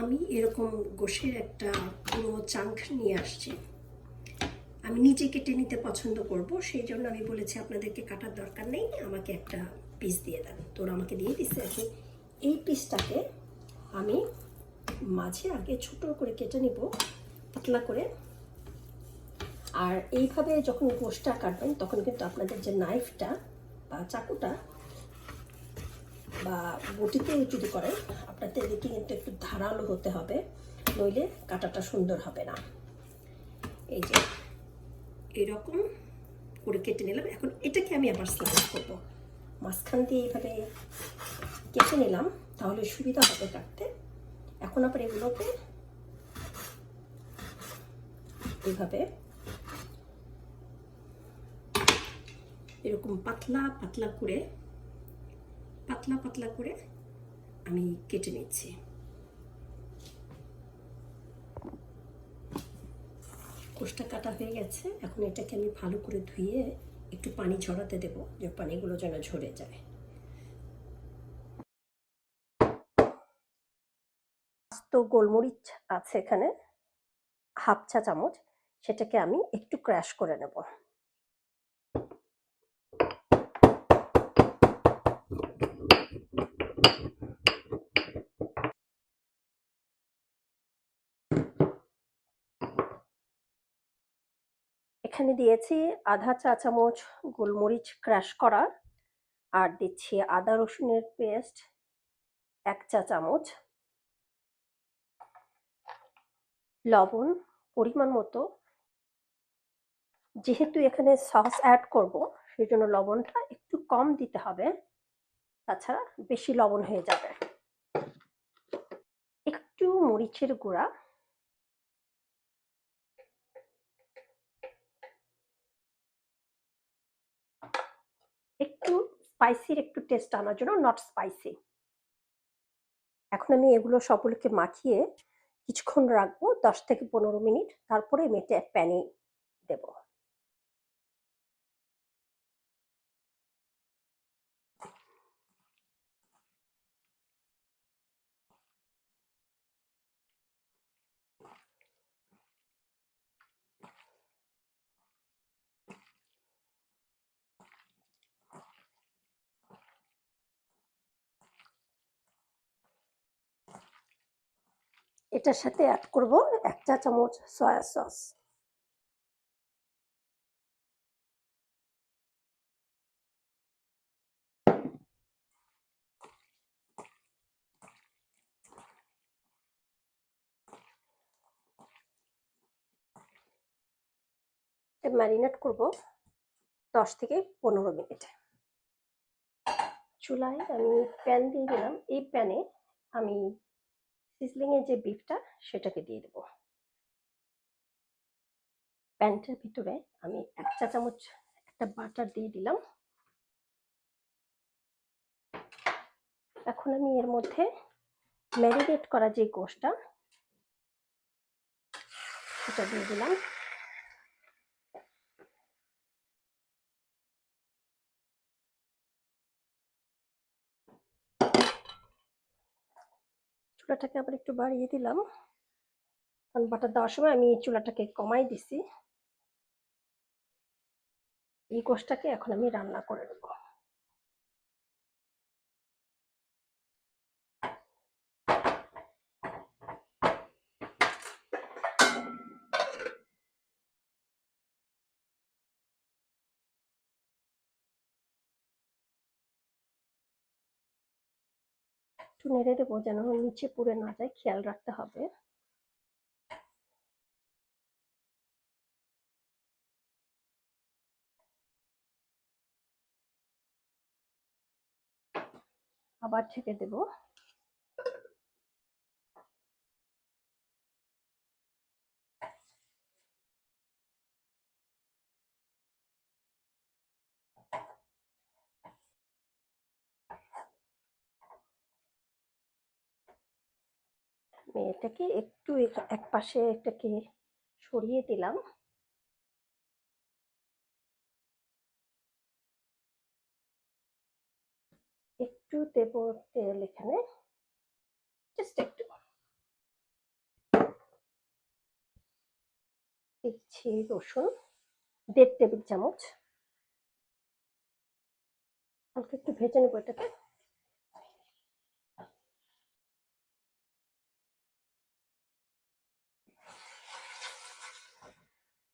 আমি এরকম গোশের একটা পুরো চাঙ্ক নিয়ে আসছি। আমি নিজে কেটে নিতে পছন্দ করব, সেই জন্য আমি বলেছি আপনাদেরকে কাটার দরকার নেই, আমাকে একটা পিস দিয়ে দেন। তোরা আমাকে দিয়ে দিচ্ছে আর কি। এই পিসটাকে আমি মাঝে আগে ছোটো করে কেটে নিব, পাতলা করে। আর এইভাবে যখন গোশটা কাটবেন তখন কিন্তু আপনাদের যে নাইফটা বা চাকুটা বা বটিতে যদি করেন, আপনাদের দিকে কিন্তু একটু ধারালো হতে হবে, নইলে কাটাটা সুন্দর হবে না। এই যে এরকম করে কেটে নিলাম। এখন এটাকে আমি আবার স্লাইস করব, মাঝখান দিয়ে এইভাবে কেটে নিলাম, তাহলে সুবিধা হবে কাটতে। এখন আবার এগুলোকে এইভাবে এরকম পাতলা পাতলা করে আমি কেটে নিচ্ছি। কোষটা কাটা হয়ে গেছে। এখন এটাকে আমি ভালো করে ধুয়ে একটু পানি ঝরাতে দেব, যে পানিগুলো যেন ঝরে যায়। তো গোলমরিচ আছে এখানে হাফ চা চামচ, সেটাকে আমি একটু ক্র্যাশ করে নেব। এখানে দিয়েছি আধা চা চামচ গোলমরিচ ক্র্যাশ করা, আর দিচ্ছি আদা রসুনের পেস্ট 1 চা চামচ, লবণ পরিমাণ মতো। যেহেতু এখানে সস অ্যাড করব, সেই জন্য লবণটা একটু কম দিতে হবে, তাছাড়া বেশি লবণ হয়ে যাবে। একটু মরিচের গুঁড়া, একটু স্পাইসির একটু টেস্ট আনার জন্য, নট স্পাইসি। এখন আমি এগুলো সবগুলোকে মাখিয়ে কিছুক্ষণ রাখবো, 10 থেকে 15 মিনিট, তারপরে মেটে প্যানে দেব। এটার সাথে অ্যাড করব 1 চা চামচ সয়া সস। ম্যারিনেট করব 10 থেকে 15 মিনিট। চুলায় আমি প্যান দিয়ে দিলাম। এই প্যানে আমি সিজলিং এর যে বিফটা সেটাকে দিয়ে দেব। প্যানটার ভিতরে আমি 1 চা চামচ একটা বাটার দিয়ে দিলাম। এখন আমি এর মধ্যে ম্যারিনেট করা যে গোশটা সেটা দিয়ে দিলাম। চুলাটাকে আবার একটু বাড়িয়ে দিলাম, কারণ বাটার দেওয়ার সময় আমি চুলাটাকে কমাই দিছি। এই গোশটাকে এখন আমি রান্না করে নেব। একটু নেড়ে দেবো যেন নিচে পুড়ে না যায়, খেয়াল রাখতে হবে। আবার ঢেকে দেব। আমি এটাকে একটু এক পাশে এটাকে সরিয়ে দিলাম। একটু দেব তেল এখানে, জাস্ট একটু। দিচ্ছি রসুন 1.5 টেবিল চামচ, হালকা একটু ভেজে নেবো এটাকে।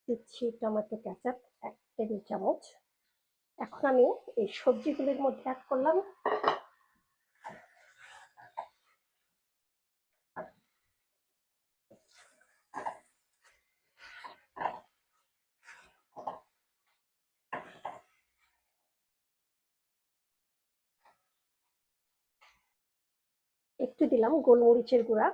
দিচ্ছি টমেটো কেচাপ 1 টেবিল চামচ। এখন আমি এই সবজিগুলির মধ্যে অ্যাড করলাম। একটু দিলাম গোলমরিচের গুঁড়া,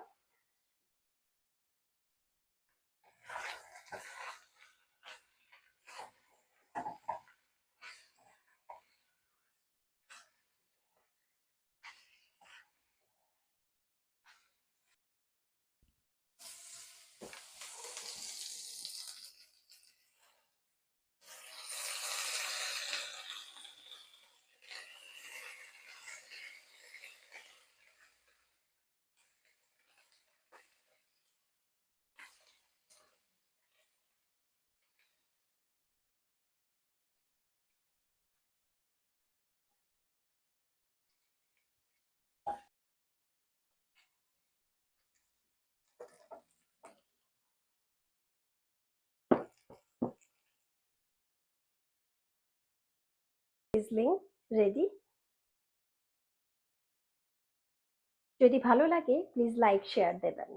সিজলিং রেডি। যদি ভালো লাগে প্লিজ লাইক শেয়ার দেবেন।